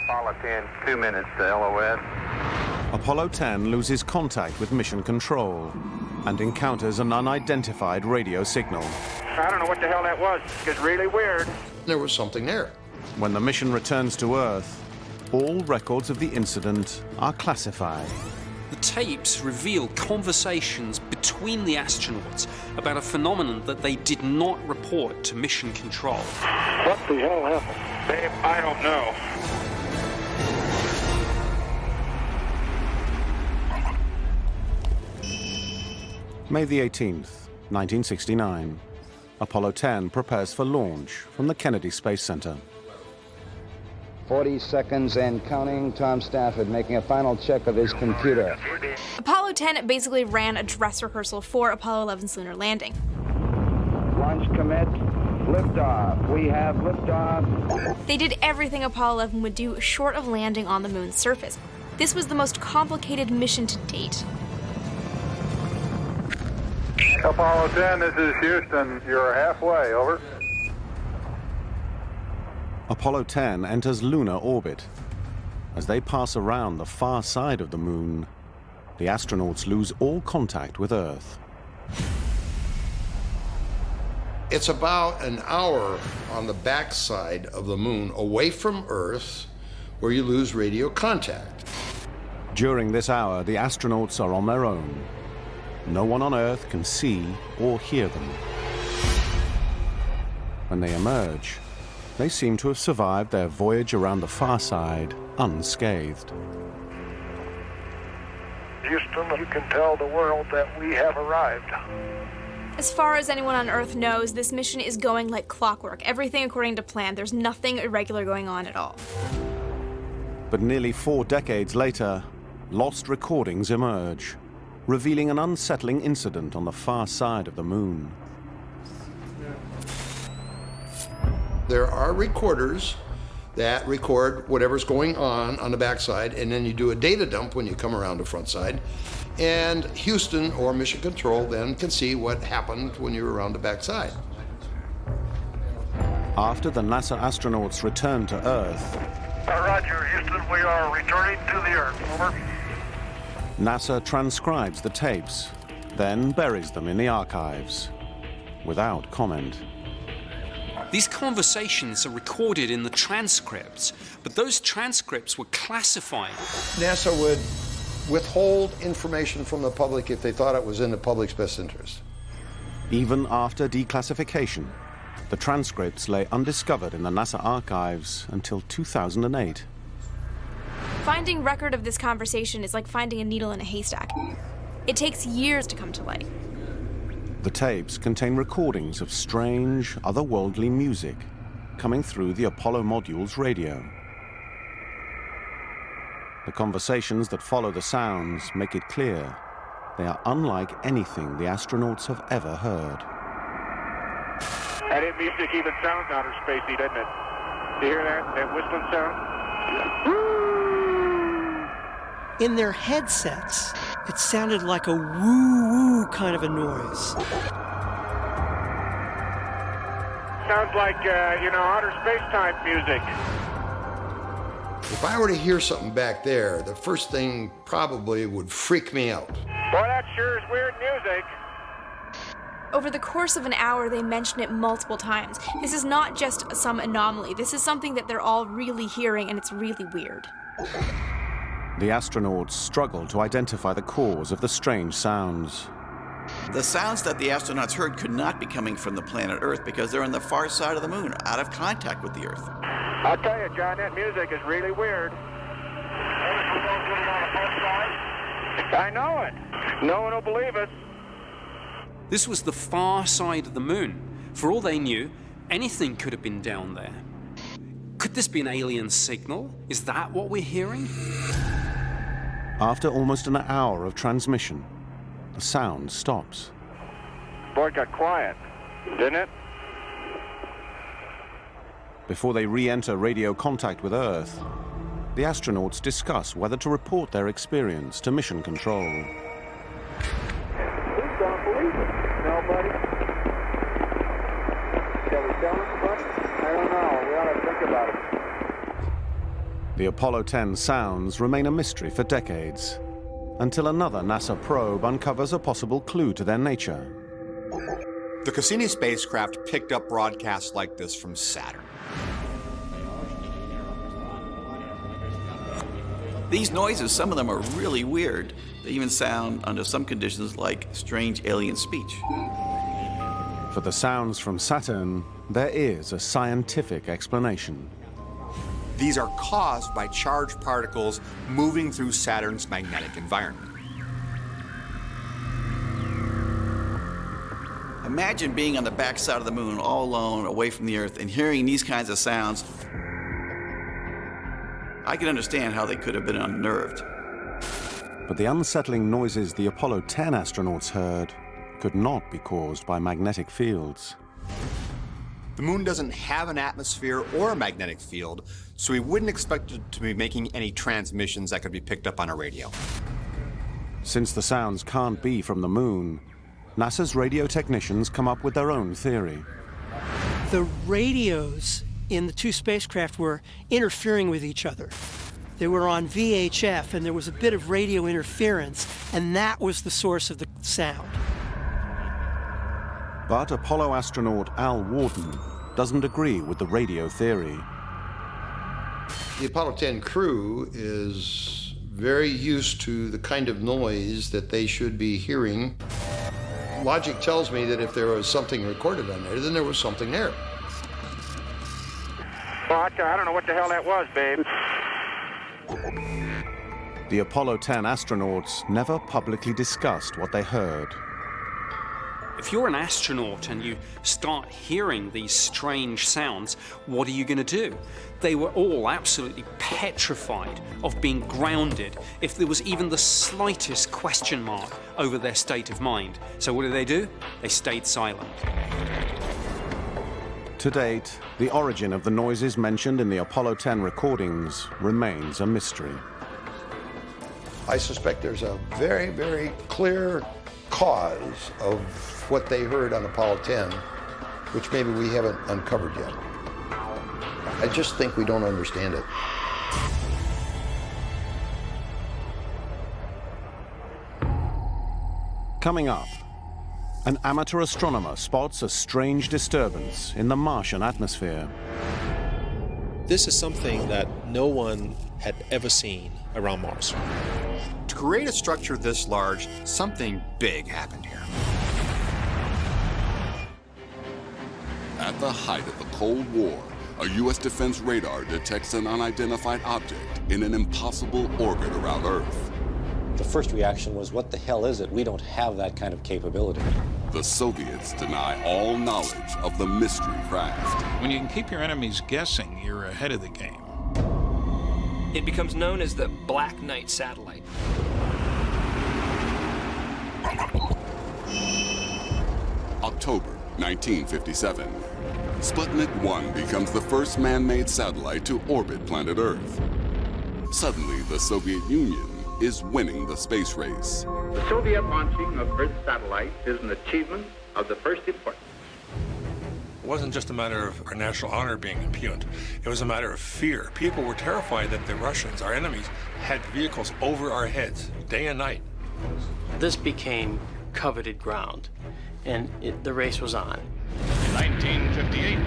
Apollo 10, 2 minutes to LOS. Apollo 10 loses contact with mission control and encounters an unidentified radio signal. I don't know what the hell that was. It's really weird. There was something there. When the mission returns to Earth, all records of the incident are classified. The tapes reveal conversations between the astronauts about a phenomenon that they did not report to mission control. What the hell happened? Babe, I don't know. May the 18th, 1969. Apollo 10 prepares for launch from the Kennedy Space Center. 40 seconds and counting. Tom Stafford making a final check of his computer. Apollo 10 basically ran a dress rehearsal for Apollo 11's lunar landing. Launch commit. Liftoff. We have liftoff. They did everything Apollo 11 would do short of landing on the moon's surface. This was the most complicated mission to date. Apollo 10, this is Houston. You're halfway, over. Apollo 10 enters lunar orbit. As they pass around the far side of the moon, the astronauts lose all contact with Earth. It's about an hour on the backside of the moon, away from Earth, where you lose radio contact. During this hour, the astronauts are on their own. No one on Earth can see or hear them. When they emerge, they seem to have survived their voyage around the far side unscathed. Houston, you can tell the world that we have arrived. As far as anyone on Earth knows, this mission is going like clockwork. Everything according to plan. There's nothing irregular going on at all. But nearly 4 decades later, lost recordings emerge, revealing an unsettling incident on the far side of the moon. There are recorders that record whatever's going on the backside, and then you do a data dump when you come around the front side. And Houston or Mission Control then can see what happened when you were around the backside. After the NASA astronauts return to Earth, Roger, Houston, we are returning to the Earth, over. NASA transcribes the tapes, then buries them in the archives, without comment. These conversations are recorded in the transcripts, but those transcripts were classified. NASA would withhold information from the public if they thought it was in the public's best interest. Even after declassification, the transcripts lay undiscovered in the NASA archives until 2008. Finding record of this conversation is like finding a needle in a haystack. It takes years to come to light. The tapes contain recordings of strange, otherworldly music coming through the Apollo module's radio. The conversations that follow the sounds make it clear they are unlike anything the astronauts have ever heard. That music even sounds outer spacey, doesn't it? Do you hear that? That whistling sound? In their headsets, it sounded like a woo-woo kind of a noise. Sounds like, outer space-time music. If I were to hear something back there, the first thing probably would freak me out. Boy, that sure is weird music. Over the course of an hour, they mention it multiple times. This is not just some anomaly. This is something that they're all really hearing, and it's really weird. The astronauts struggle to identify the cause of the strange sounds. The sounds that the astronauts heard could not be coming from the planet Earth because they're on the far side of the moon, out of contact with the Earth. I'll tell you, John, that music is really weird. I know it. No one will believe us. This was the far side of the moon. For all they knew, anything could have been down there. Could this be an alien signal? Is that what we're hearing? After almost an hour of transmission, the sound stops. Boy, it got quiet, didn't it? Before they re-enter radio contact with Earth, the astronauts discuss whether to report their experience to Mission Control. Who's gonna believe it? Nobody. Shall we tell them, buddy? I don't know. We ought to think about it. The Apollo 10 sounds remain a mystery for decades, until another NASA probe uncovers a possible clue to their nature. The Cassini spacecraft picked up broadcasts like this from Saturn. These noises, some of them are really weird. They even sound, under some conditions, like strange alien speech. For the sounds from Saturn, there is a scientific explanation. These are caused by charged particles moving through Saturn's magnetic environment. Imagine being on the backside of the moon, all alone, away from the Earth, and hearing these kinds of sounds. I can understand how they could have been unnerved. But the unsettling noises the Apollo 10 astronauts heard could not be caused by magnetic fields. The moon doesn't have an atmosphere or a magnetic field, so we wouldn't expect it to be making any transmissions that could be picked up on a radio. Since the sounds can't be from the moon, NASA's radio technicians come up with their own theory. The radios in the two spacecraft were interfering with each other. They were on VHF, and there was a bit of radio interference, and that was the source of the sound. But Apollo astronaut Al Worden doesn't agree with the radio theory. The Apollo 10 crew is very used to the kind of noise that they should be hearing. Logic tells me that if there was something recorded on there, then there was something there. Well, I don't know what the hell that was, babe. The Apollo 10 astronauts never publicly discussed what they heard. If you're an astronaut and you start hearing these strange sounds, what are you going to do? They were all absolutely petrified of being grounded if there was even the slightest question mark over their state of mind. So what do? They stayed silent. To date, the origin of the noises mentioned in the Apollo 10 recordings remains a mystery. I suspect there's a very, very clear cause of what they heard on Apollo 10, which maybe we haven't uncovered yet. I just think we don't understand it. Coming up, an amateur astronomer spots a strange disturbance in the Martian atmosphere. This is something that no one had ever seen around Mars. To create a structure this large, something big happened here. At the height of the Cold War, a U.S. defense radar detects an unidentified object in an impossible orbit around Earth. The first reaction was, what the hell is it? We don't have that kind of capability. The Soviets deny all knowledge of the mystery craft. When you can keep your enemies guessing, you're ahead of the game. It becomes known as the Black Knight satellite. October 1957. Sputnik 1 becomes the first man-made satellite to orbit planet Earth. Suddenly, the Soviet Union is winning the space race. The Soviet launching of Earth satellites is an achievement of the first importance. It wasn't just a matter of our national honor being impugned. It was a matter of fear. People were terrified that the Russians, our enemies, had vehicles over our heads, day and night. This became coveted ground, and the race was on. In 1958,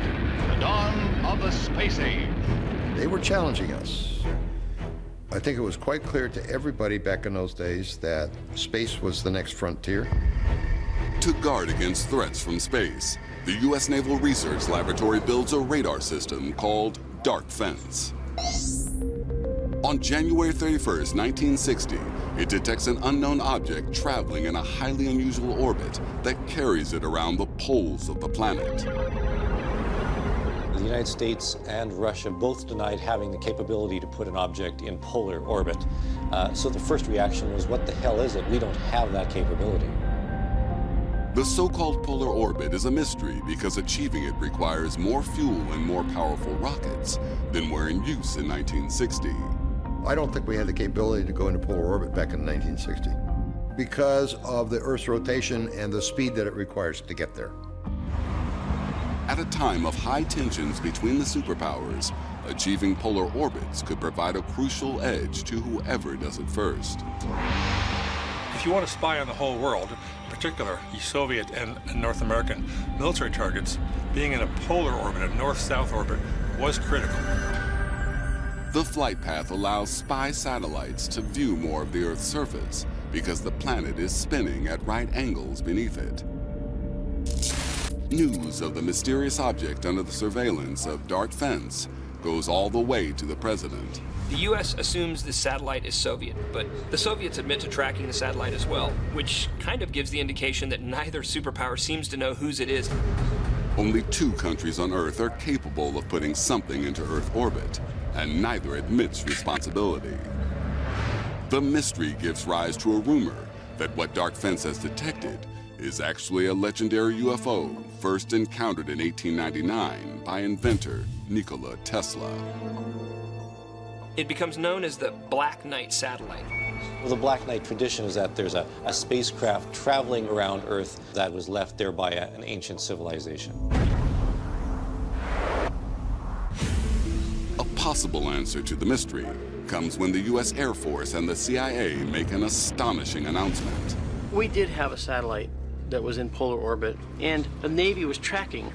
the dawn of the space age. They were challenging us. I think it was quite clear to everybody back in those days that space was the next frontier. To guard against threats from space, the U.S. Naval Research Laboratory builds a radar system called Dark Fence. On January 31st, 1960, it detects an unknown object traveling in a highly unusual orbit that carries it around the poles of the planet. The United States and Russia both denied having the capability to put an object in polar orbit. So the first reaction was, what the hell is it? We don't have that capability. The so-called polar orbit is a mystery because achieving it requires more fuel and more powerful rockets than were in use in 1960. I don't think we had the capability to go into polar orbit back in 1960 because of the Earth's rotation and the speed that it requires to get there. At a time of high tensions between the superpowers, achieving polar orbits could provide a crucial edge to whoever does it first. If you want to spy on the whole world, in particular Soviet and North American military targets, being in a polar orbit, a north-south orbit, was critical. The flight path allows spy satellites to view more of the Earth's surface because the planet is spinning at right angles beneath it. News of the mysterious object under the surveillance of Dark Fence goes all the way to the president. The U.S. assumes the satellite is Soviet, but the Soviets admit to tracking the satellite as well, which kind of gives the indication that neither superpower seems to know whose it is. Only 2 countries on Earth are capable of putting something into Earth orbit, and neither admits responsibility. The mystery gives rise to a rumor that what Dark Fence has detected is actually a legendary UFO first encountered in 1899 by inventor Nikola Tesla. It becomes known as the Black Knight satellite. Well, the Black Knight tradition is that there's a spacecraft traveling around Earth that was left there by an ancient civilization. A possible answer to the mystery comes when the U.S. Air Force and the CIA make an astonishing announcement. We did have a satellite that was in polar orbit, and the Navy was tracking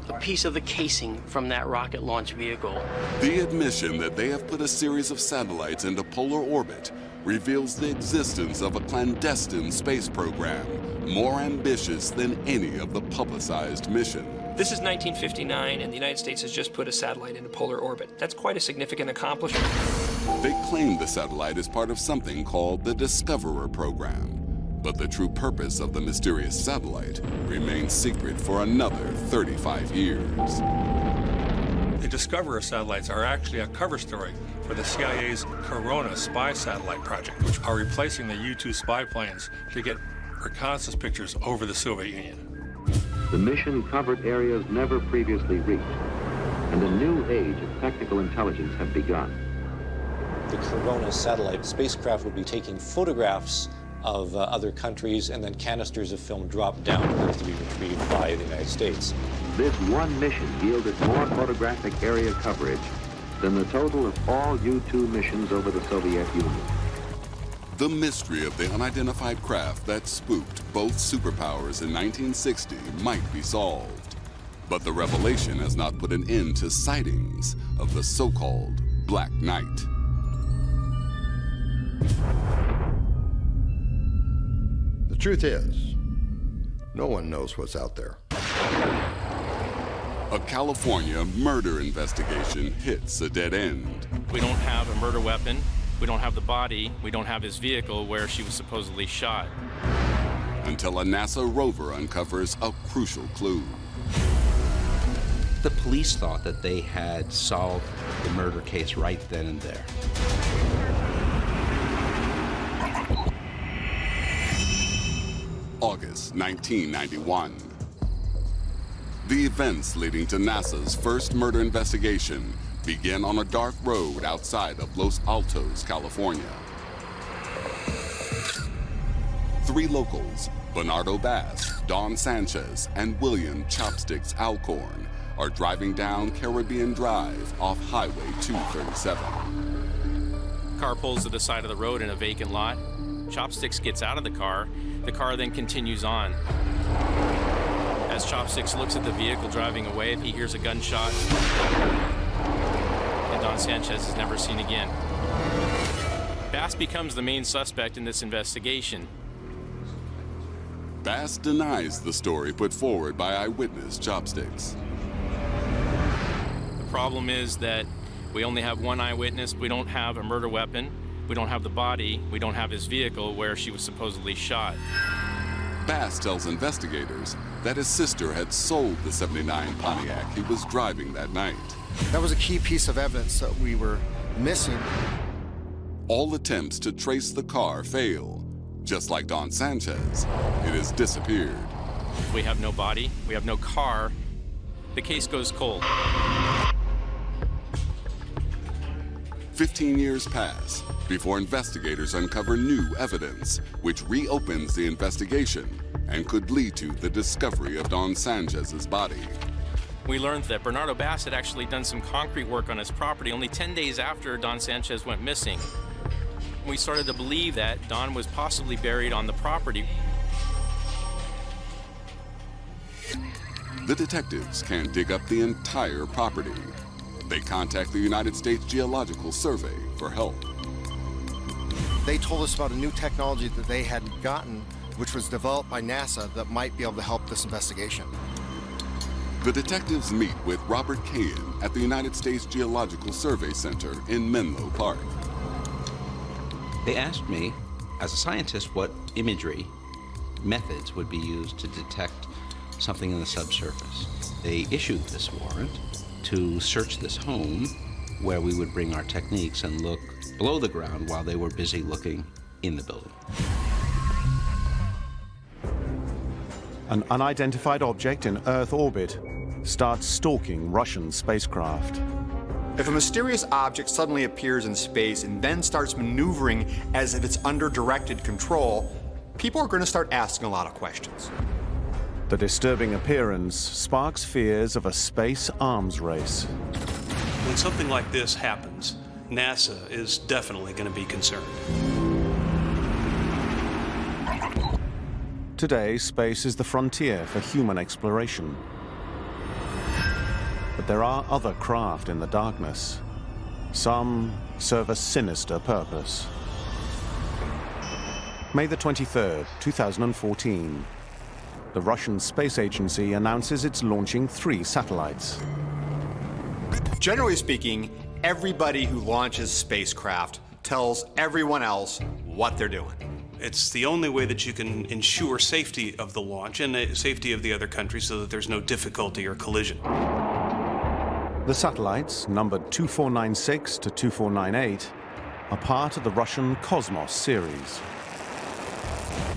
a piece of the casing from that rocket launch vehicle. The admission that they have put a series of satellites into polar orbit reveals the existence of a clandestine space program more ambitious than any of the publicized missions. This is 1959, and the United States has just put a satellite into polar orbit. That's quite a significant accomplishment. They claim the satellite is part of something called the Discoverer program. But the true purpose of the mysterious satellite remains secret for another 35 years. The Discoverer satellites are actually a cover story for the CIA's Corona spy satellite project, which are replacing the U-2 spy planes to get reconnaissance pictures over the Soviet Union. The mission covered areas never previously reached, and a new age of technical intelligence had begun. The Corona satellite spacecraft would be taking photographs of other countries, and then canisters of film dropped down to Earth to be retrieved by the United States. This one mission yielded more photographic area coverage than the total of all U-2 missions over the Soviet Union. The mystery of the unidentified craft that spooked both superpowers in 1960 might be solved. But the revelation has not put an end to sightings of the so-called Black Knight. The truth is, no one knows what's out there. A California murder investigation hits a dead end. We don't have a murder weapon. We don't have the body. We don't have his vehicle where she was supposedly shot. Until a NASA rover uncovers a crucial clue. The police thought that they had solved the murder case right then and there. August 1991. The events leading to NASA's first murder investigation begin on a dark road outside of Los Altos, California. 3 locals, Bernardo Bass, Don Sanchez, and William Chopsticks Alcorn, are driving down Caribbean Drive off Highway 237. Car pulls to the side of the road in a vacant lot. Chopsticks gets out of the car. The car then continues on. As Chopsticks looks at the vehicle driving away, he hears a gunshot. And Don Sanchez is never seen again. Bass becomes the main suspect in this investigation. Bass denies the story put forward by eyewitness Chopsticks. The problem is that we only have one eyewitness. We don't have a murder weapon. We don't have the body. We don't have his vehicle where she was supposedly shot. Bass tells investigators that his sister had sold the '79 Pontiac he was driving that night. That was a key piece of evidence that we were missing. All attempts to trace the car fail. Just like Don Sanchez, it has disappeared. We have no body. We have no car. The case goes cold. 15 years pass before investigators uncover new evidence, which reopens the investigation and could lead to the discovery of Don Sanchez's body. We learned that Bernardo Bass had actually done some concrete work on his property only 10 days after Don Sanchez went missing. We started to believe that Don was possibly buried on the property. The detectives can't dig up the entire property. They contact the United States Geological Survey for help. They told us about a new technology that they had gotten, which was developed by NASA, that might be able to help this investigation. The detectives meet with Robert Cahan at the United States Geological Survey Center in Menlo Park. They asked me, as a scientist, what imagery methods would be used to detect something in the subsurface. They issued this warrant to search this home, where we would bring our techniques and look below the ground while they were busy looking in the building. An unidentified object in Earth orbit starts stalking Russian spacecraft. If a mysterious object suddenly appears in space and then starts maneuvering as if it's under directed control, people are going to start asking a lot of questions. The disturbing appearance sparks fears of a space arms race. When something like this happens, NASA is definitely going to be concerned. Today, space is the frontier for human exploration. But there are other craft in the darkness. Some serve a sinister purpose. May the 23rd, 2014. The Russian Space Agency announces it's launching 3 satellites. Generally speaking, everybody who launches spacecraft tells everyone else what they're doing. It's the only way that you can ensure safety of the launch and the safety of the other countries so that there's no difficulty or collision. The satellites, numbered 2496 to 2498, are part of the Russian Cosmos series.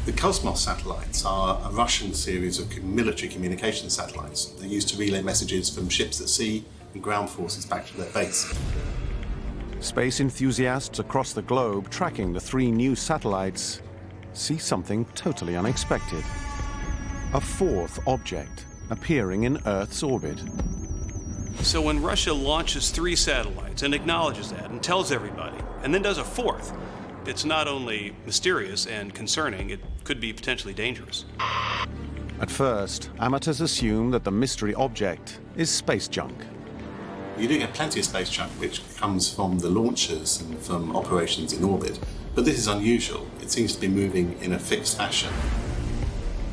The Cosmos satellites are a Russian series of military communication satellites. They're used to relay messages from ships at sea and ground forces back to their base. Space enthusiasts across the globe tracking the 3 new satellites see something totally unexpected. A 4th object appearing in Earth's orbit. So when Russia launches 3 satellites and acknowledges that and tells everybody, and then does a 4th, it's not only mysterious and concerning, it could be potentially dangerous. At first, amateurs assume that the mystery object is space junk. You do get plenty of space junk which comes from the launchers and from operations in orbit, but this is unusual. It seems to be moving in a fixed fashion.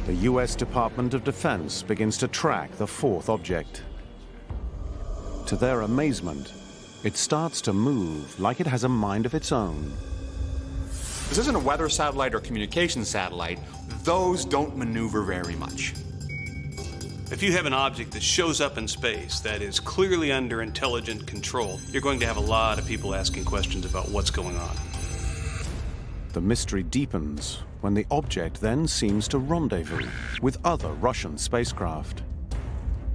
The US Department of Defense begins to track the 4th object. To their amazement, it starts to move like it has a mind of its own. This isn't a weather satellite or communication satellite. Those don't maneuver very much. If you have an object that shows up in space that is clearly under intelligent control, you're going to have a lot of people asking questions about what's going on. The mystery deepens when the object then seems to rendezvous with other Russian spacecraft.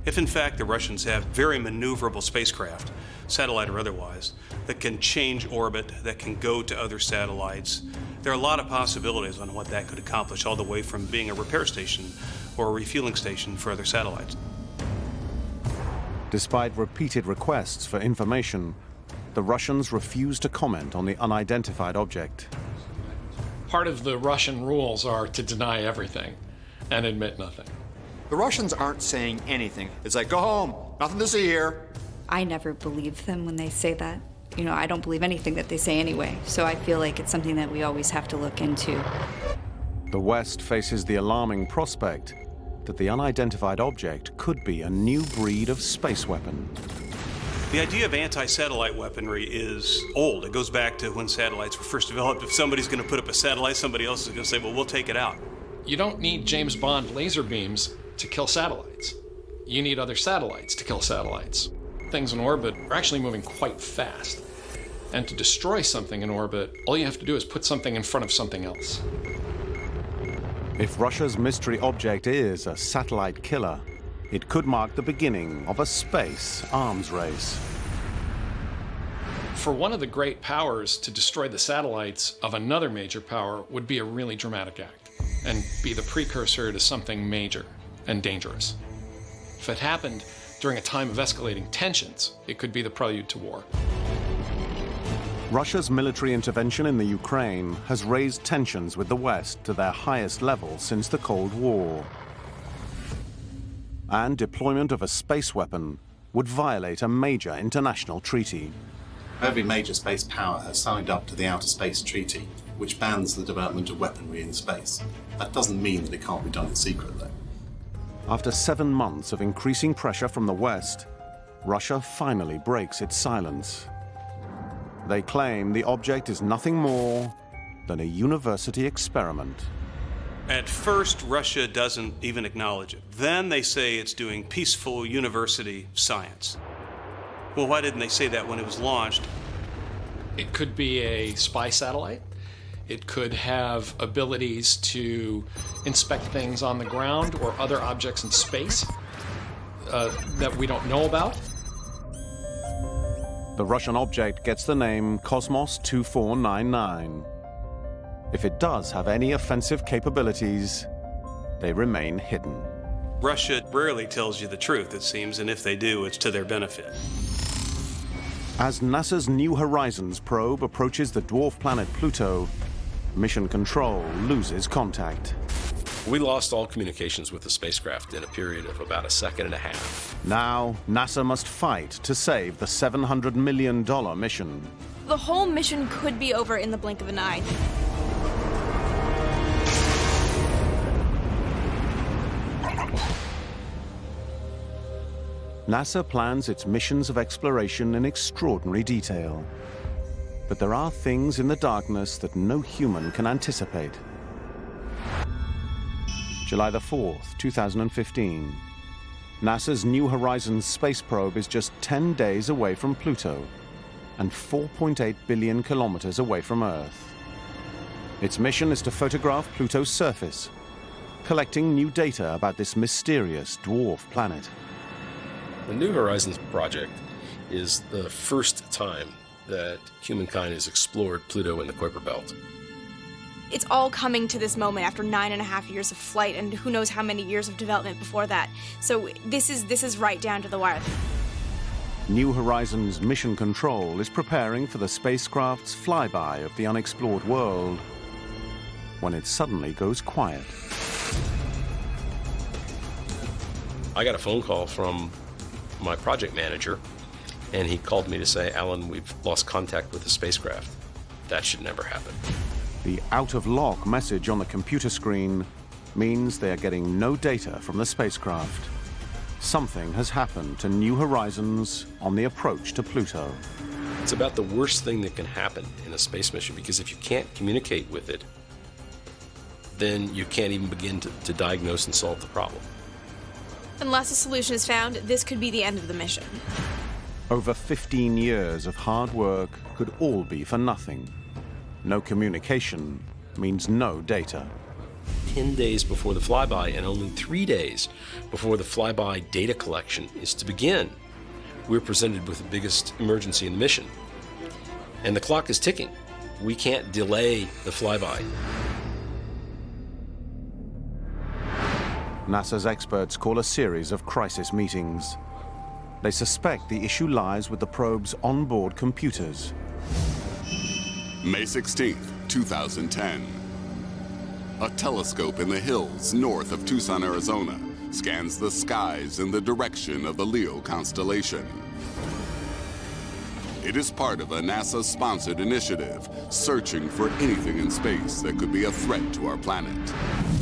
If in fact the Russians have very maneuverable spacecraft, satellite or otherwise, that can change orbit, that can go to other satellites, there are a lot of possibilities on what that could accomplish, all the way from being a repair station or a refueling station for other satellites. Despite repeated requests for information, the Russians refuse to comment on the unidentified object. Part of the Russian rules are to deny everything and admit nothing. The Russians aren't saying anything. It's like, go home, nothing to see here. I never believe them when they say that. You know, I don't believe anything that they say anyway, so I feel like it's something that we always have to look into. The West faces the alarming prospect that the unidentified object could be a new breed of space weapon. The idea of anti-satellite weaponry is old. It goes back to when satellites were first developed. If somebody's going to put up a satellite, somebody else is going to say, well, we'll take it out. You don't need James Bond laser beams to kill satellites. You need other satellites to kill satellites. Things in orbit are actually moving quite fast. And to destroy something in orbit, all you have to do is put something in front of something else. If Russia's mystery object is a satellite killer, it could mark the beginning of a space arms race. For one of the great powers to destroy the satellites of another major power would be a really dramatic act and be the precursor to something major and dangerous. If it happened during a time of escalating tensions, it could be the prelude to war. Russia's military intervention in the Ukraine has raised tensions with the West to their highest level since the Cold War. And deployment of a space weapon would violate a major international treaty. Every major space power has signed up to the Outer Space Treaty, which bans the development of weaponry in space. That doesn't mean that it can't be done in secret, though. After 7 months of increasing pressure from the West, Russia finally breaks its silence. They claim the object is nothing more than a university experiment. At first, Russia doesn't even acknowledge it. Then they say it's doing peaceful university science. Well, why didn't they say that when it was launched? It could be a spy satellite. It could have abilities to inspect things on the ground or other objects in space that we don't know about. The Russian object gets the name Cosmos 2499. If it does have any offensive capabilities, they remain hidden. Russia rarely tells you the truth, it seems, and if they do, it's to their benefit. As NASA's New Horizons probe approaches the dwarf planet Pluto, Mission Control loses contact. We lost all communications with the spacecraft in a period of about a second and a half. Now, NASA must fight to save the $700 million mission. The whole mission could be over in the blink of an eye. NASA plans its missions of exploration in extraordinary detail. But there are things in the darkness that no human can anticipate. July the 4th, 2015. NASA's New Horizons space probe is just 10 days away from Pluto and 4.8 billion kilometers away from Earth. Its mission is to photograph Pluto's surface, collecting new data about this mysterious dwarf planet. The New Horizons project is the first time that humankind has explored Pluto and the Kuiper Belt. It's all coming to this moment after 9.5 years of flight and who knows how many years of development before that. So this is right down to the wire. New Horizons Mission Control is preparing for the spacecraft's flyby of the unexplored world when it suddenly goes quiet. I got a phone call from my project manager, and he called me to say, Alan, we've lost contact with the spacecraft. That should never happen. The out-of-log message on the computer screen means they are getting no data from the spacecraft. Something has happened to New Horizons on the approach to Pluto. It's about the worst thing that can happen in a space mission, because if you can't communicate with it, then you can't even begin to diagnose and solve the problem. Unless a solution is found, this could be the end of the mission. Over 15 years of hard work could all be for nothing. No communication means no data. 10 days before the flyby and only 3 days before the flyby data collection is to begin, we're presented with the biggest emergency in the mission. And the clock is ticking. We can't delay the flyby. NASA's experts call a series of crisis meetings. They suspect the issue lies with the probe's onboard computers. May 16th, 2010. A telescope in the hills north of Tucson, Arizona, scans the skies in the direction of the Leo constellation. It is part of a NASA-sponsored initiative searching for anything in space that could be a threat to our planet.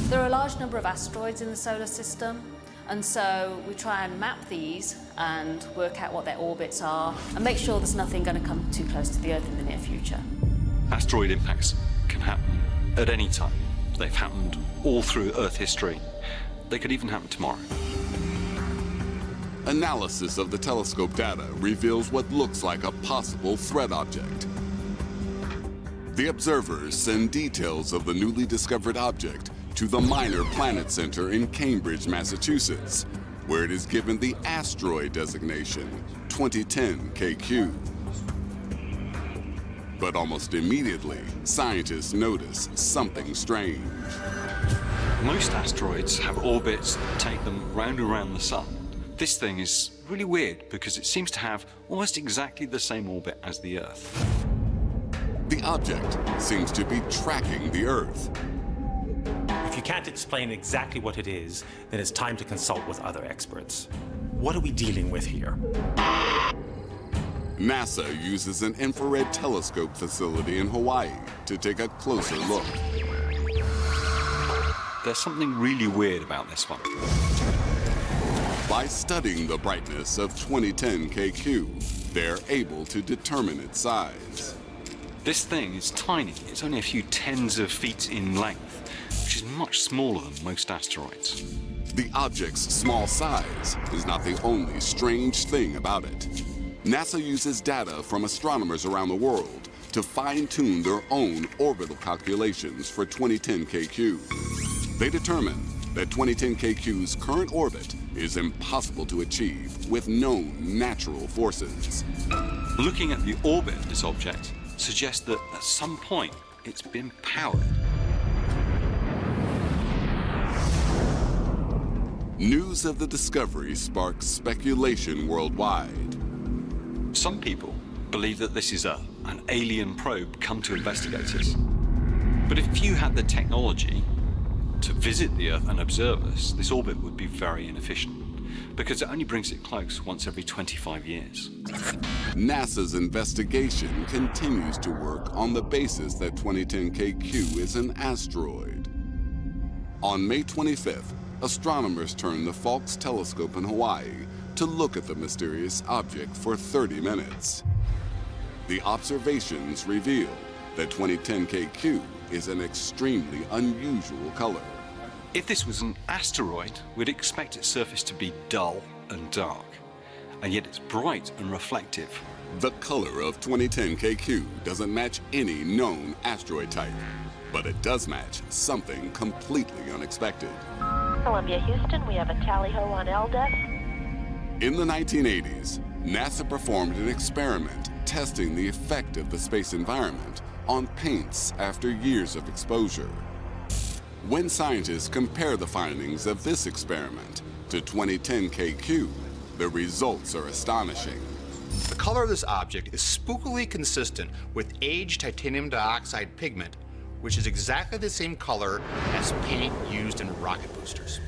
There are a large number of asteroids in the solar system, and so we try and map these and work out what their orbits are and make sure there's nothing going to come too close to the Earth in the near future. Asteroid impacts can happen at any time. They've happened all through Earth history. They could even happen tomorrow. Analysis of the telescope data reveals what looks like a possible threat object. The observers send details of the newly discovered object to the Minor Planet Center in Cambridge, Massachusetts, where it is given the asteroid designation, 2010 KQ. But almost immediately, scientists notice something strange. Most asteroids have orbits that take them round and round the sun. This thing is really weird because it seems to have almost exactly the same orbit as the Earth. The object seems to be tracking the Earth. If you can't explain exactly what it is, then it's time to consult with other experts. What are we dealing with here? NASA uses an infrared telescope facility in Hawaii to take a closer look. There's something really weird about this one. By studying the brightness of 2010 KQ, they're able to determine its size. This thing is tiny. It's only a few tens of feet in length, which is much smaller than most asteroids. The object's small size is not the only strange thing about it. NASA uses data from astronomers around the world to fine-tune their own orbital calculations for 2010 KQ. They determine that 2010 KQ's current orbit is impossible to achieve with known natural forces. Looking at the orbit of this object suggests that at some point it's been powered. News of the discovery sparks speculation worldwide. Some people believe that this is an alien probe come to investigate us. But if you had the technology to visit the Earth and observe us, this orbit would be very inefficient because it only brings it close once every 25 years. NASA's investigation continues to work on the basis that 2010 KQ is an asteroid. On May 25th, astronomers turned the Phelps telescope in Hawaii to look at the mysterious object for 30 minutes. The observations revealed that 2010 KQ is an extremely unusual color. If this was an asteroid, we'd expect its surface to be dull and dark, and yet it's bright and reflective. The color of 2010 KQ doesn't match any known asteroid type, but it does match something completely unexpected. Columbia, Houston, we have a tally-ho on LDES. In the 1980s, NASA performed an experiment testing the effect of the space environment on paints after years of exposure. When scientists compare the findings of this experiment to 2010 KQ, the results are astonishing. The color of this object is spookily consistent with aged titanium dioxide pigment, which is exactly the same color as paint used in rocket boosters.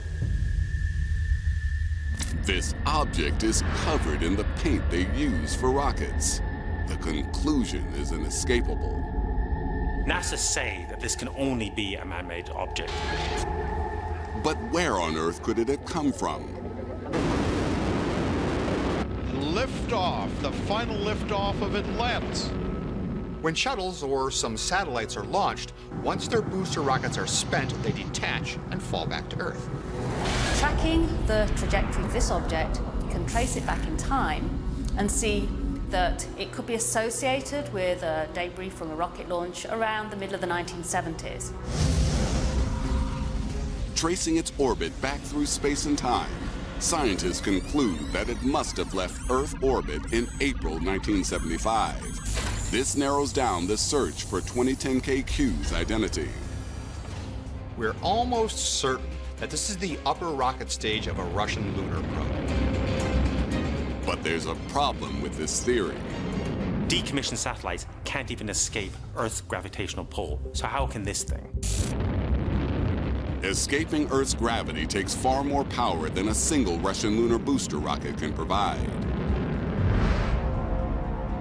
This object is covered in the paint they use for rockets. The conclusion is inescapable. NASA say that this can only be a man-made object. But where on Earth could it have come from? Liftoff, the final liftoff of Atlantis. When shuttles or some satellites are launched, once their booster rockets are spent, they detach and fall back to Earth. Tracking the trajectory of this object, you can trace it back in time and see that it could be associated with a debris from a rocket launch around the middle of the 1970s. Tracing its orbit back through space and time, scientists conclude that it must have left Earth orbit in April 1975. This narrows down the search for 2010 KQ's identity. We're almost certain that this is the upper rocket stage of a Russian lunar probe. But there's a problem with this theory. Decommissioned satellites can't even escape Earth's gravitational pull, so how can this thing? Escaping Earth's gravity takes far more power than a single Russian lunar booster rocket can provide.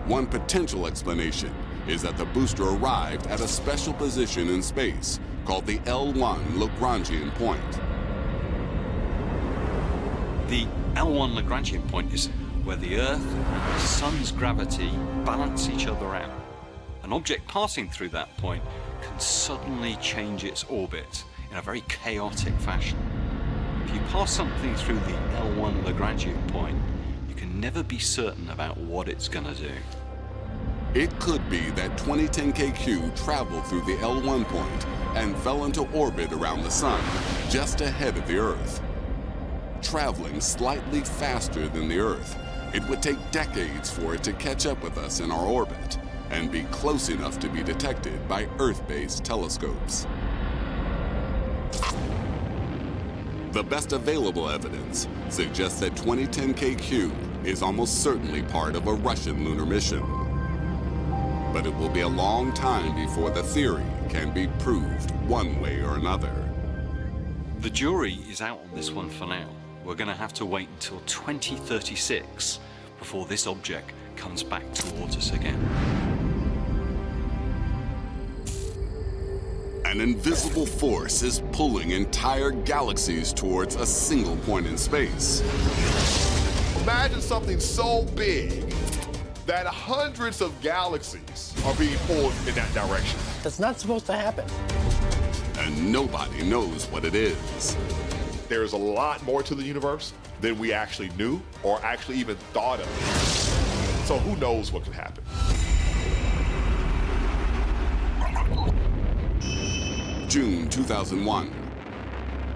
One potential explanation is that the booster arrived at a special position in space called the L1 Lagrangian point. The L1 Lagrangian point is where the Earth and the Sun's gravity balance each other out. An object passing through that point can suddenly change its orbit in a very chaotic fashion. If you pass something through the L1 Lagrangian point, you can never be certain about what it's going to do. It could be that 2010 KQ traveled through the L1 point and fell into orbit around the Sun, just ahead of the Earth. Traveling slightly faster than the Earth, it would take decades for it to catch up with us in our orbit and be close enough to be detected by Earth-based telescopes. The best available evidence suggests that 2010 KQ is almost certainly part of a Russian lunar mission. But it will be a long time before the theory can be proved one way or another. The jury is out on this one for now. We're going to have to wait until 2036 before this object comes back towards us again. An invisible force is pulling entire galaxies towards a single point in space. Imagine something so big that hundreds of galaxies are being pulled in that direction. That's not supposed to happen. And nobody knows what it is. There's a lot more to the universe than we actually knew or actually even thought of. So who knows what could happen? June 2001.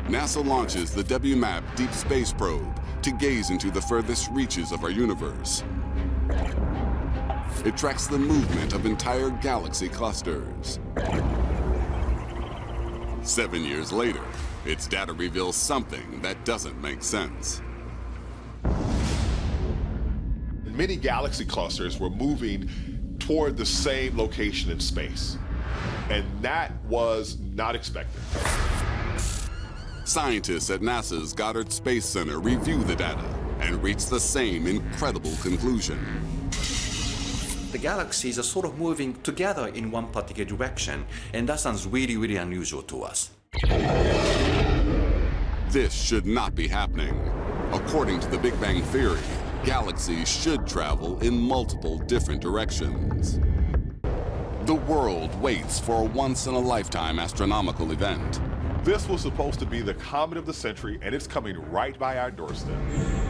NASA launches the WMAP Deep Space Probe to gaze into the furthest reaches of our universe. It tracks the movement of entire galaxy clusters. 7 years later, its data reveals something that doesn't make sense. Many galaxy clusters were moving toward the same location in space, and that was not expected. Scientists at NASA's Goddard Space Center review the data and reach the same incredible conclusion. The galaxies are sort of moving together in one particular direction, and that sounds really, really unusual to us. This should not be happening. According to the Big Bang Theory, galaxies should travel in multiple different directions. The world waits for a once-in-a-lifetime astronomical event. This was supposed to be the comet of the century, and it's coming right by our doorstep.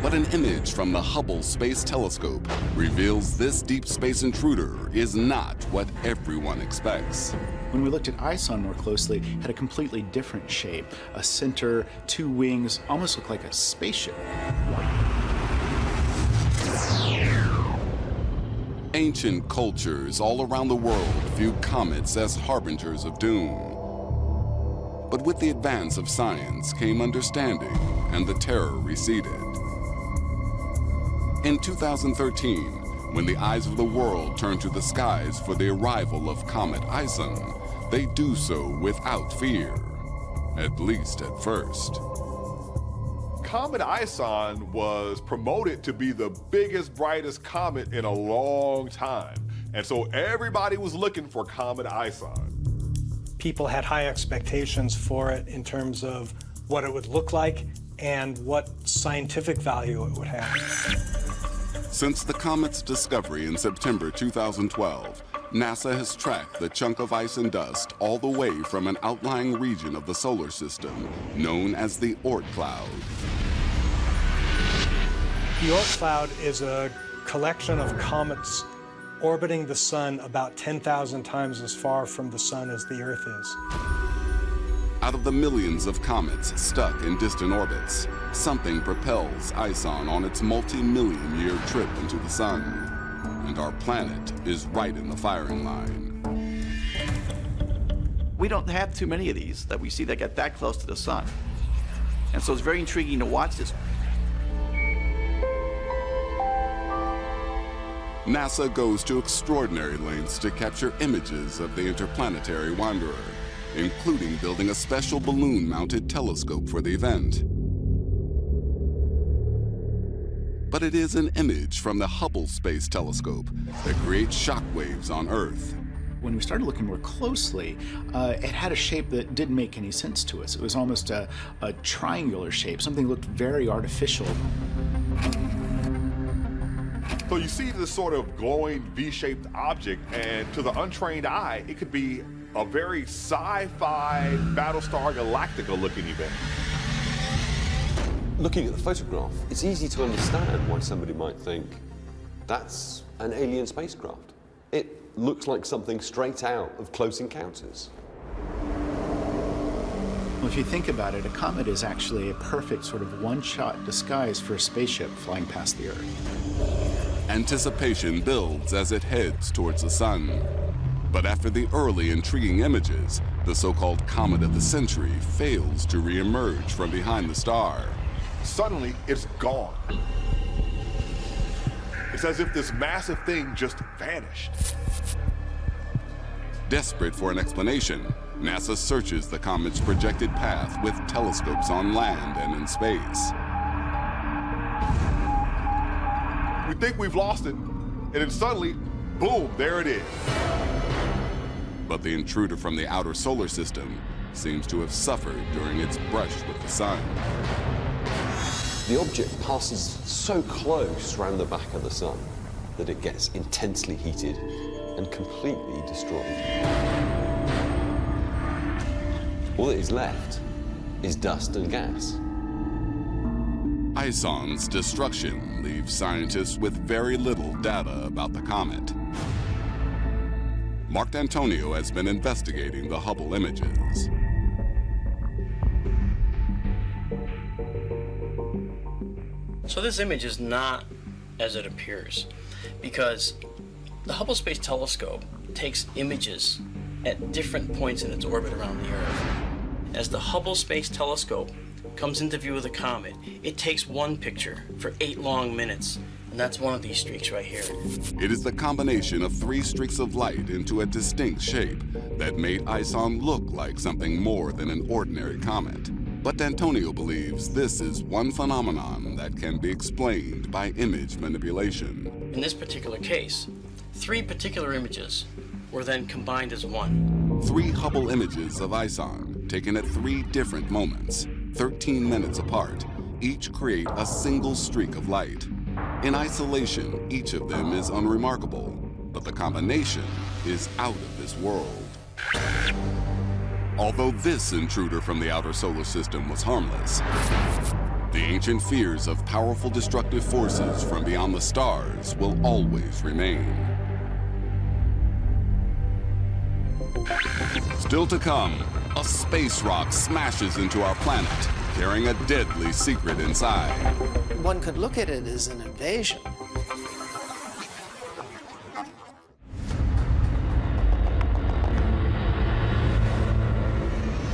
But an image from the Hubble Space Telescope reveals this deep space intruder is not what everyone expects. When we looked at Ison more closely, it had a completely different shape. A center, two wings, almost looked like a spaceship. Ancient cultures all around the world view comets as harbingers of doom. But with the advance of science came understanding, and the terror receded. In 2013, when the eyes of the world turned to the skies for the arrival of Comet Ison, they do so without fear, at least at first. Comet Ison was promoted to be the biggest, brightest comet in a long time. And so everybody was looking for Comet Ison. People had high expectations for it in terms of what it would look like and what scientific value it would have. Since the comet's discovery in September 2012, NASA has tracked the chunk of ice and dust all the way from an outlying region of the solar system known as the Oort cloud. The Oort cloud is a collection of comets orbiting the sun about 10,000 times as far from the sun as the Earth is. Out of the millions of comets stuck in distant orbits, something propels Ison on its multi-million-year trip into the sun. And our planet is right in the firing line. We don't have too many of these that we see that get that close to the sun. And so it's very intriguing to watch this. NASA goes to extraordinary lengths to capture images of the interplanetary wanderer, including building a special balloon-mounted telescope for the event. But it is an image from the Hubble Space Telescope that creates shockwaves on Earth. When we started looking more closely, it had a shape that didn't make any sense to us. It was almost a triangular shape, something that looked very artificial. So you see this sort of glowing V-shaped object, and to the untrained eye, it could be a very sci-fi Battlestar Galactica looking event. Looking at the photograph, it's easy to understand why somebody might think that's an alien spacecraft. It looks like something straight out of Close Encounters. Well, if you think about it, a comet is actually a perfect sort of one-shot disguise for a spaceship flying past the Earth. Anticipation builds as it heads towards the sun. But after the early intriguing images, the so-called Comet of the Century fails to re-emerge from behind the star. Suddenly, it's gone. It's as if this massive thing just vanished. Desperate for an explanation, NASA searches the comet's projected path with telescopes on land and in space. We think we've lost it, and then suddenly, boom, there it is. But the intruder from the outer solar system seems to have suffered during its brush with the sun. The object passes so close around the back of the sun that it gets intensely heated and completely destroyed. All that is left is dust and gas. Ison's destruction leaves scientists with very little data about the comet. Mark D'Antonio has been investigating the Hubble images. So this image is not as it appears, because the Hubble Space Telescope takes images at different points in its orbit around the Earth. As the Hubble Space Telescope comes into view of the comet, it takes one picture for 8 long minutes, and that's one of these streaks right here. It is the combination of 3 streaks of light into a distinct shape that made Ison look like something more than an ordinary comet. But D'Antonio believes this is one phenomenon that can be explained by image manipulation. In this particular case, 3 particular images were then combined as one. 3 Hubble images of Ison, taken at 3 different moments, 13 minutes apart, each create a single streak of light. In isolation, each of them is unremarkable, but the combination is out of this world. Although this intruder from the outer solar system was harmless, the ancient fears of powerful destructive forces from beyond the stars will always remain. Still to come, a space rock smashes into our planet, carrying a deadly secret inside. One could look at it as an invasion.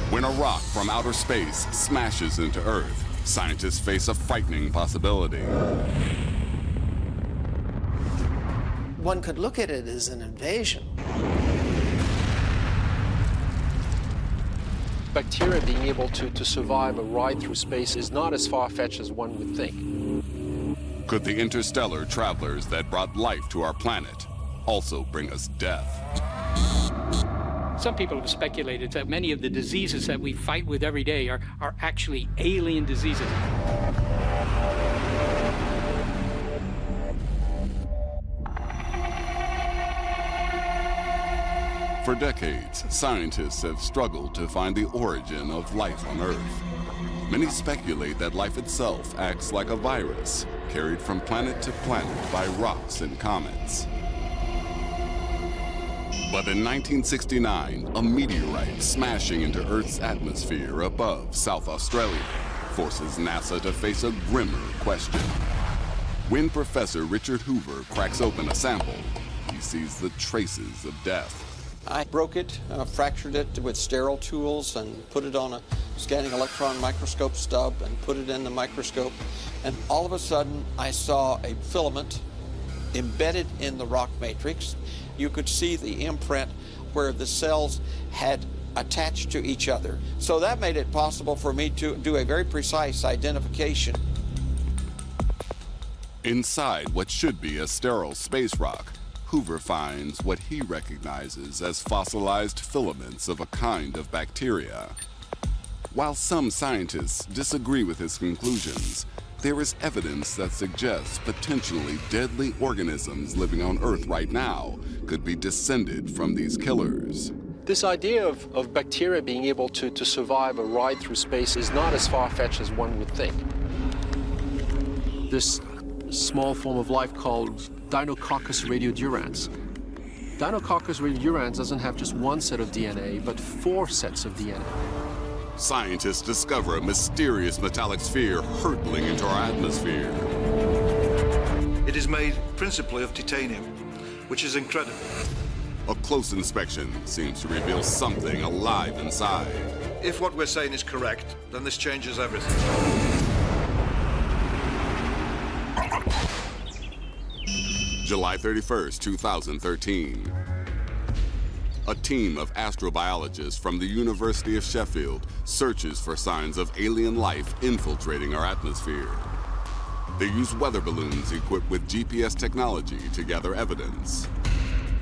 When a rock from outer space smashes into Earth, scientists face a frightening possibility. One could look at it as an invasion. Bacteria being able to survive a ride through space is not as far-fetched as one would think. Could the interstellar travelers that brought life to our planet also bring us death? Some people have speculated that many of the diseases that we fight with every day are actually alien diseases. For decades, scientists have struggled to find the origin of life on Earth. Many speculate that life itself acts like a virus, carried from planet to planet by rocks and comets. But in 1969, a meteorite smashing into Earth's atmosphere above South Australia forces NASA to face a grimmer question. When Professor Richard Hoover cracks open a sample, he sees the traces of death. I broke it, fractured it with sterile tools, and put it on a scanning electron microscope stub and put it in the microscope. And all of a sudden, I saw a filament embedded in the rock matrix. You could see the imprint where the cells had attached to each other. So that made it possible for me to do a very precise identification. Inside what should be a sterile space rock, Hoover finds what he recognizes as fossilized filaments of a kind of bacteria. While some scientists disagree with his conclusions, there is evidence that suggests potentially deadly organisms living on Earth right now could be descended from these killers. This idea of bacteria being able to survive a ride through space is not as far-fetched as one would think. This small form of life called Deinococcus radiodurans. Deinococcus radiodurans doesn't have just one set of DNA, but 4 sets of DNA. Scientists discover a mysterious metallic sphere hurtling into our atmosphere. It is made principally of titanium, which is incredible. A close inspection seems to reveal something alive inside. If what we're saying is correct, then this changes everything. July 31st, 2013. A team of astrobiologists from the University of Sheffield searches for signs of alien life infiltrating our atmosphere. They use weather balloons equipped with GPS technology to gather evidence.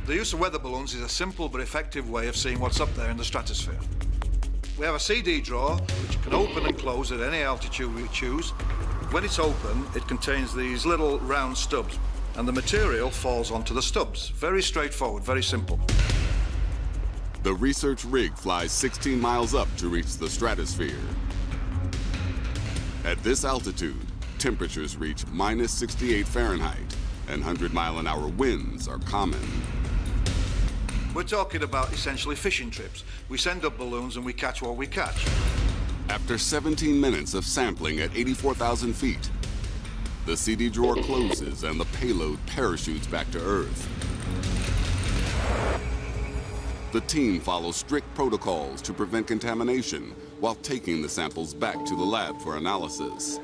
The use of weather balloons is a simple but effective way of seeing what's up there in the stratosphere. We have a CD drawer which can open and close at any altitude we choose. When it's open, it contains these little round stubs, and the material falls onto the stubs. Very straightforward, very simple. The research rig flies 16 miles up to reach the stratosphere. At this altitude, temperatures reach -68 Fahrenheit, and 100-mile-an-hour winds are common. We're talking about essentially fishing trips. We send up balloons and we catch what we catch. After 17 minutes of sampling at 84,000 feet, the CD drawer closes and the payload parachutes back to Earth. The team follows strict protocols to prevent contamination while taking the samples back to the lab for analysis.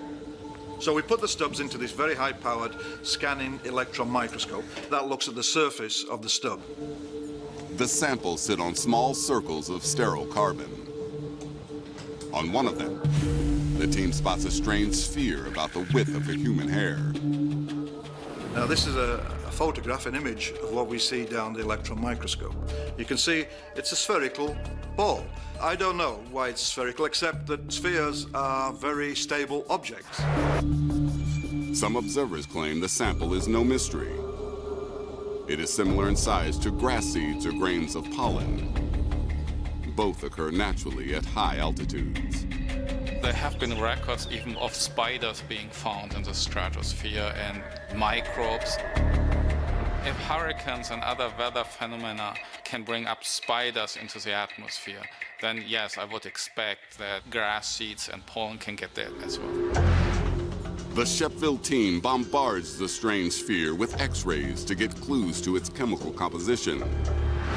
So we put the stubs into this very high-powered scanning electron microscope that looks at the surface of the stub. The samples sit on small circles of sterile carbon. On one of them, the team spots a strange sphere about the width of a human hair. Now this is a photograph, an image of what we see down the electron microscope. You can see it's a spherical ball. I don't know why it's spherical, except that spheres are very stable objects. Some observers claim the sample is no mystery. It is similar in size to grass seeds or grains of pollen. Both occur naturally at high altitudes. There have been records even of spiders being found in the stratosphere and microbes. If hurricanes and other weather phenomena can bring up spiders into the atmosphere, then yes, I would expect that grass seeds and pollen can get there as well. The Sheffield team bombards the strange sphere with X-rays to get clues to its chemical composition.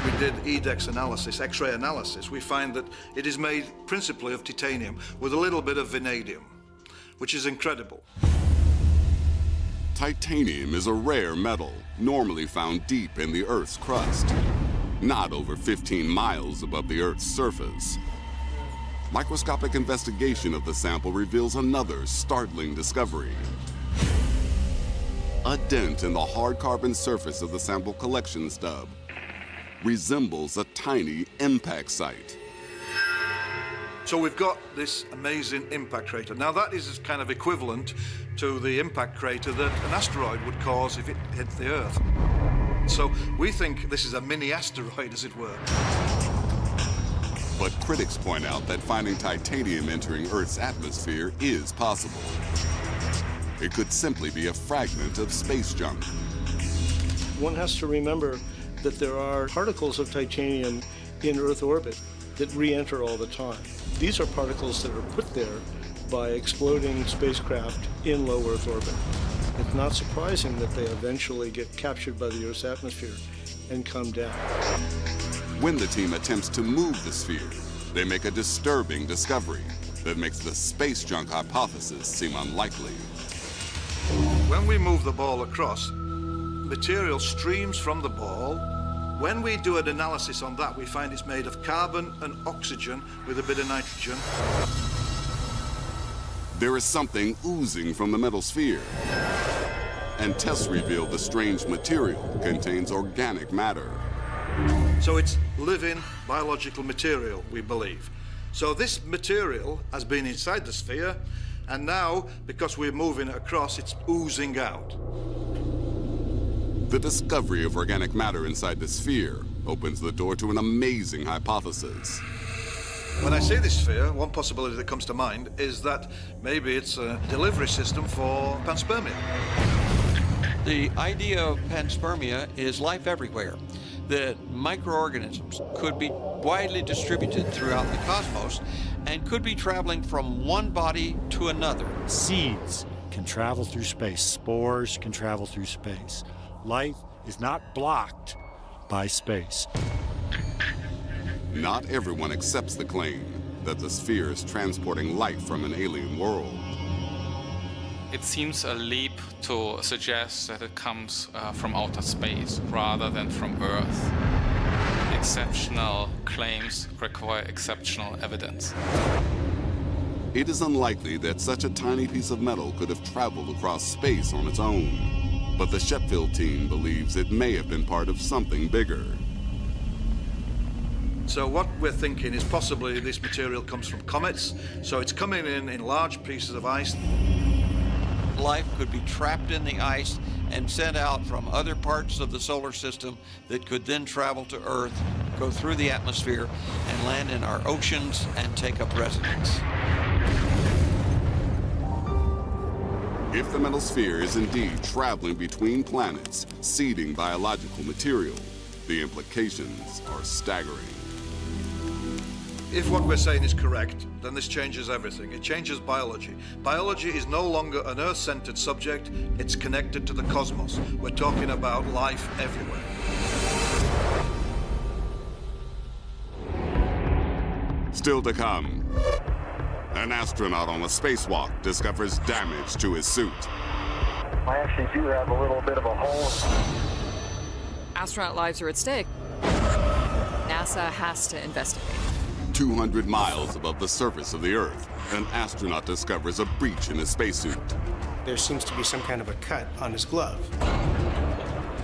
We did EDEX analysis, X-ray analysis. We find that it is made principally of titanium with a little bit of vanadium, which is incredible. Titanium is a rare metal, normally found deep in the Earth's crust, not over 15 miles above the Earth's surface. Microscopic investigation of the sample reveals another startling discovery. A dent in the hard carbon surface of the sample collection stub resembles a tiny impact site. So we've got this amazing impact crater. Now that is kind of equivalent to the impact crater that an asteroid would cause if it hit the Earth. So we think this is a mini asteroid, as it were. But critics point out that finding titanium entering Earth's atmosphere is possible. It could simply be a fragment of space junk. One has to remember that there are particles of titanium in Earth orbit that re-enter all the time. These are particles that are put there by exploding spacecraft in low Earth orbit. It's not surprising that they eventually get captured by the Earth's atmosphere and come down. When the team attempts to move the sphere, they make a disturbing discovery that makes the space junk hypothesis seem unlikely. When we move the ball across, material streams from the ball. When we do an analysis on that, we find it's made of carbon and oxygen with a bit of nitrogen. There is something oozing from the metal sphere, and tests reveal the strange material contains organic matter. So it's living biological material, we believe. So this material has been inside the sphere, and now, because we're moving it across, it's oozing out. The discovery of organic matter inside the sphere opens the door to an amazing hypothesis. When I say this sphere, one possibility that comes to mind is that maybe it's a delivery system for panspermia. The idea of panspermia is life everywhere, that microorganisms could be widely distributed throughout the cosmos and could be traveling from one body to another. Seeds can travel through space. Spores can travel through space. Life is not blocked by space. Not everyone accepts the claim that the sphere is transporting life from an alien world. It seems a leap to to suggest that it comes from outer space rather than from Earth. Exceptional claims require exceptional evidence. It is unlikely that such a tiny piece of metal could have traveled across space on its own, but the Sheffield team believes it may have been part of something bigger. So what we're thinking is possibly this material comes from comets, so it's coming in large pieces of ice. Life could be trapped in the ice and sent out from other parts of the solar system that could then travel to Earth, go through the atmosphere, and land in our oceans and take up residence. If the metal sphere is indeed traveling between planets, seeding biological material, the implications are staggering. If what we're saying is correct, then this changes everything. It changes biology. Biology is no longer an Earth-centered subject, it's connected to the cosmos. We're talking about life everywhere. Still to come, an astronaut on a spacewalk discovers damage to his suit. I actually do have a little bit of a hole. Astronaut lives are at stake. NASA has to investigate. 200 miles above the surface of the Earth, an astronaut discovers a breach in his spacesuit. There seems to be some kind of a cut on his glove.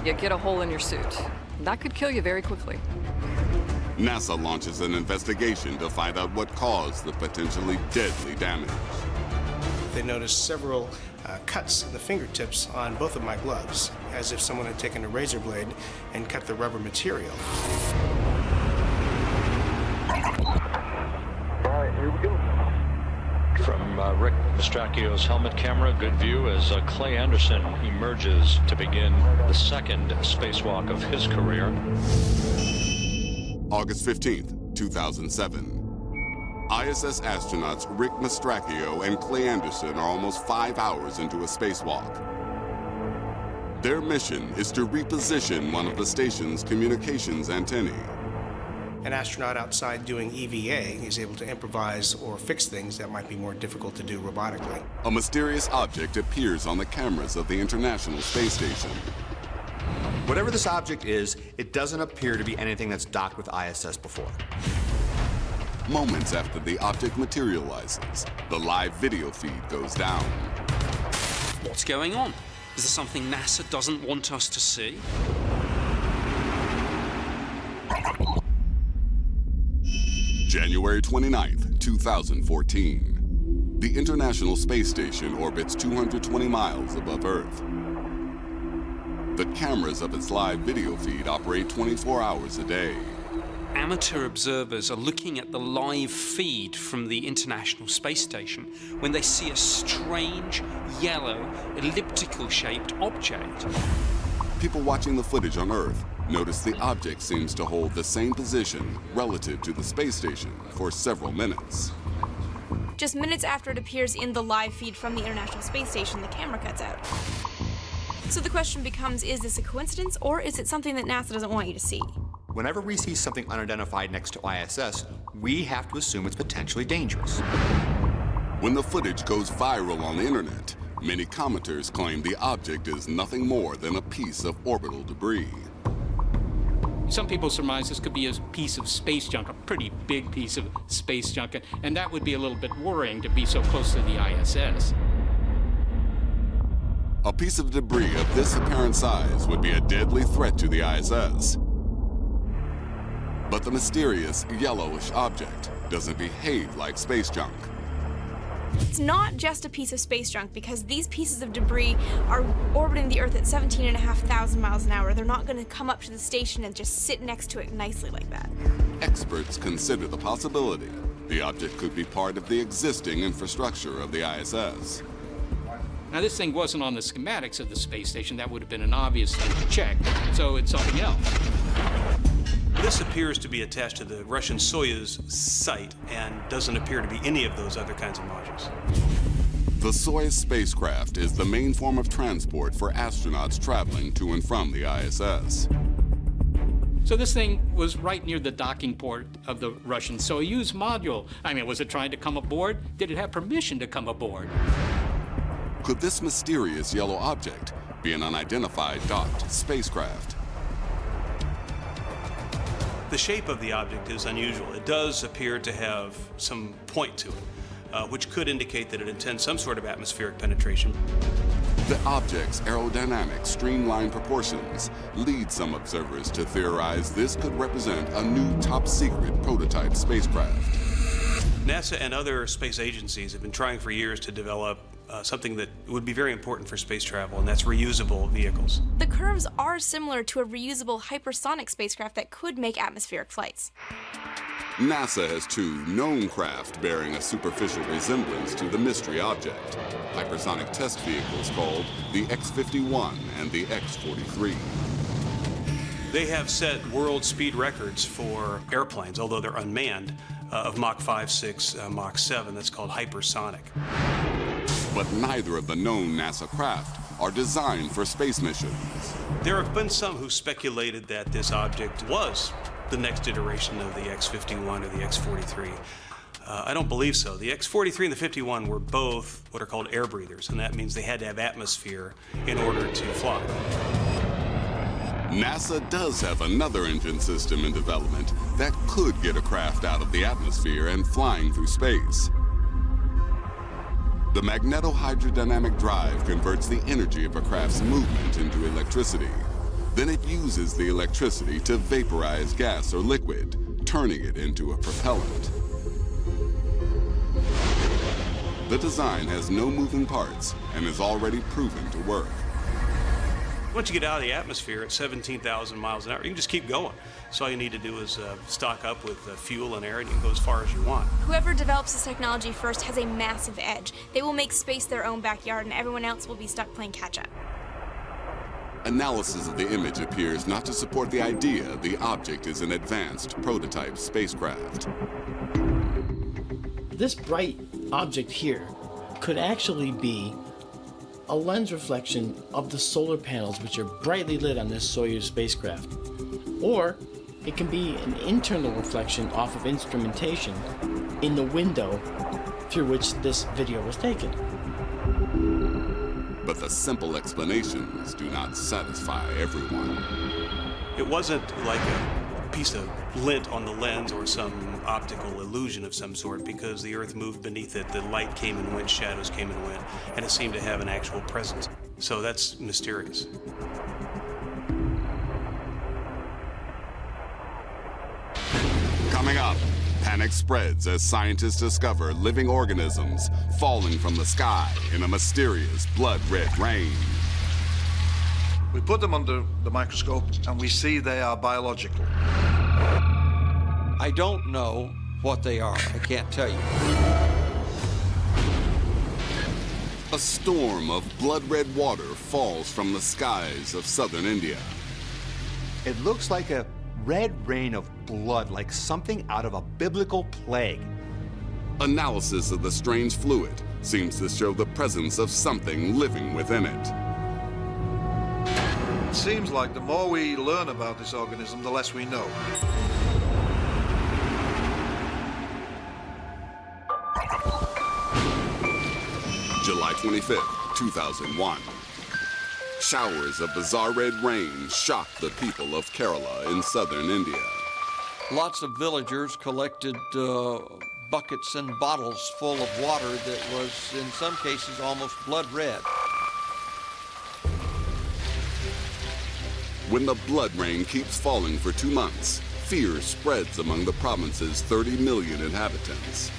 You get a hole in your suit. That could kill you very quickly. NASA launches an investigation to find out what caused the potentially deadly damage. They noticed several cuts in the fingertips on both of my gloves, as if someone had taken a razor blade and cut the rubber material. Here we go. From Rick Mastracchio's helmet camera, good view as Clay Anderson emerges to begin the second spacewalk of his career. August 15th, 2007. ISS astronauts Rick Mastracchio and Clay Anderson are almost 5 hours into a spacewalk. Their mission is to reposition one of the station's communications antennae. An astronaut outside doing EVA is able to improvise or fix things that might be more difficult to do robotically. A mysterious object appears on the cameras of the International Space Station. Whatever this object is, it doesn't appear to be anything that's docked with ISS before. Moments after the object materializes, the live video feed goes down. What's going on? Is there something NASA doesn't want us to see? January 29th, 2014. The International Space Station orbits 220 miles above Earth. The cameras of its live video feed operate 24 hours a day. Amateur observers are looking at the live feed from the International Space Station when they see a strange, yellow, elliptical-shaped object. People watching the footage on Earth notice the object seems to hold the same position relative to the space station for several minutes. Just minutes after it appears in the live feed from the International Space Station, the camera cuts out. So the question becomes, is this a coincidence, or is it something that NASA doesn't want you to see? Whenever we see something unidentified next to ISS, we have to assume it's potentially dangerous. When the footage goes viral on the internet, many commenters claim the object is nothing more than a piece of orbital debris. Some people surmise this could be a piece of space junk, a pretty big piece of space junk, and that would be a little bit worrying to be so close to the ISS. A piece of debris of this apparent size would be a deadly threat to the ISS. But the mysterious yellowish object doesn't behave like space junk. It's not just a piece of space junk, because these pieces of debris are orbiting the Earth at 17,500 miles an hour. They're not going to come up to the station and just sit next to it nicely like that. Experts consider the possibility the object could be part of the existing infrastructure of the ISS. Now, this thing wasn't on the schematics of the space station. That would have been an obvious thing to check, so it's something else. This appears to be attached to the Russian Soyuz site and doesn't appear to be any of those other kinds of modules. The Soyuz spacecraft is the main form of transport for astronauts traveling to and from the ISS. So this thing was right near the docking port of the Russian Soyuz module. I mean, was it trying to come aboard? Did it have permission to come aboard? Could this mysterious yellow object be an unidentified docked spacecraft? The shape of the object is unusual. It does appear to have some point to it, which could indicate that it intends some sort of atmospheric penetration. The object's aerodynamic, streamlined proportions lead some observers to theorize this could represent a new top-secret prototype spacecraft. NASA and other space agencies have been trying for years to develop something that would be very important for space travel, and that's reusable vehicles. The curves are similar to a reusable hypersonic spacecraft that could make atmospheric flights. NASA has two known craft bearing a superficial resemblance to the mystery object, hypersonic test vehicles called the X-51 and the X-43. They have set world speed records for airplanes, although they're unmanned, of Mach 5, 6, Mach 7. That's called hypersonic. But neither of the known NASA craft are designed for space missions. There have been some who speculated that this object was the next iteration of the X-51 or the X-43. I don't believe so. The X-43 and the 51 were both what are called air breathers, and that means they had to have atmosphere in order to fly. NASA does have another engine system in development that could get a craft out of the atmosphere and flying through space. The magnetohydrodynamic drive converts the energy of a craft's movement into electricity. Then it uses the electricity to vaporize gas or liquid, turning it into a propellant. The design has no moving parts and is already proven to work. Once you get out of the atmosphere at 17,000 miles an hour, you can just keep going. So all you need to do is stock up with fuel and air, and you can go as far as you want. Whoever develops this technology first has a massive edge. They will make space their own backyard, and everyone else will be stuck playing catch-up. Analysis of the image appears not to support the idea the object is an advanced prototype spacecraft. This bright object here could actually be a lens reflection of the solar panels which are brightly lit on this Soyuz spacecraft. Or it can be an internal reflection off of instrumentation in the window through which this video was taken. But the simple explanations do not satisfy everyone. It wasn't like a piece of lint on the lens or some optical illusion of some sort, because the Earth moved beneath it, the light came and went, shadows came and went, and it seemed to have an actual presence. So that's mysterious. Coming up, panic spreads as scientists discover living organisms falling from the sky in a mysterious blood-red rain. We put them under the microscope and we see they are biological. I don't know what they are. I can't tell you. A storm of blood-red water falls from the skies of southern India. It looks like a red rain of blood, like something out of a biblical plague. Analysis of the strange fluid seems to show the presence of something living within it. It seems like the more we learn about this organism, the less we know. July 25th, 2001. Showers of bizarre red rain shocked the people of Kerala in southern India. Lots of villagers collected buckets and bottles full of water that was, in some cases, almost blood red. When the blood rain keeps falling for 2 months, fear spreads among the province's 30 million inhabitants.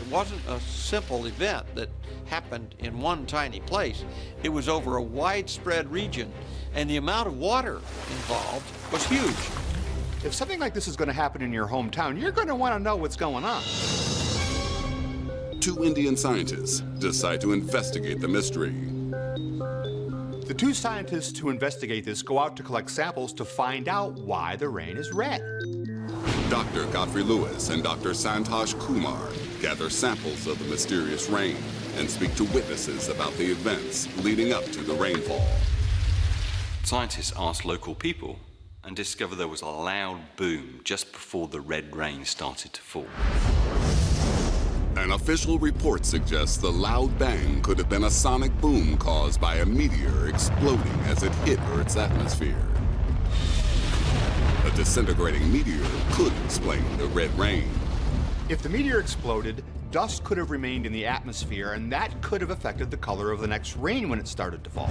It wasn't a simple event that happened in one tiny place. It was over a widespread region, and the amount of water involved was huge. If something like this is going to happen in your hometown, you're going to want to know what's going on. 2 Indian scientists decide to investigate the mystery. The 2 scientists who investigate this go out to collect samples to find out why the rain is red. Dr. Godfrey Lewis and Dr. Santosh Kumar gather samples of the mysterious rain and speak to witnesses about the events leading up to the rainfall. Scientists asked local people and discovered there was a loud boom just before the red rain started to fall. An official report suggests the loud bang could have been a sonic boom caused by a meteor exploding as it hit Earth's atmosphere. A disintegrating meteor could explain the red rain. If the meteor exploded, dust could have remained in the atmosphere, and that could have affected the color of the next rain when it started to fall.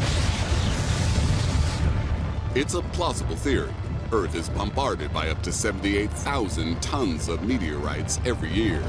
It's a plausible theory. Earth is bombarded by up to 78,000 tons of meteorites every year.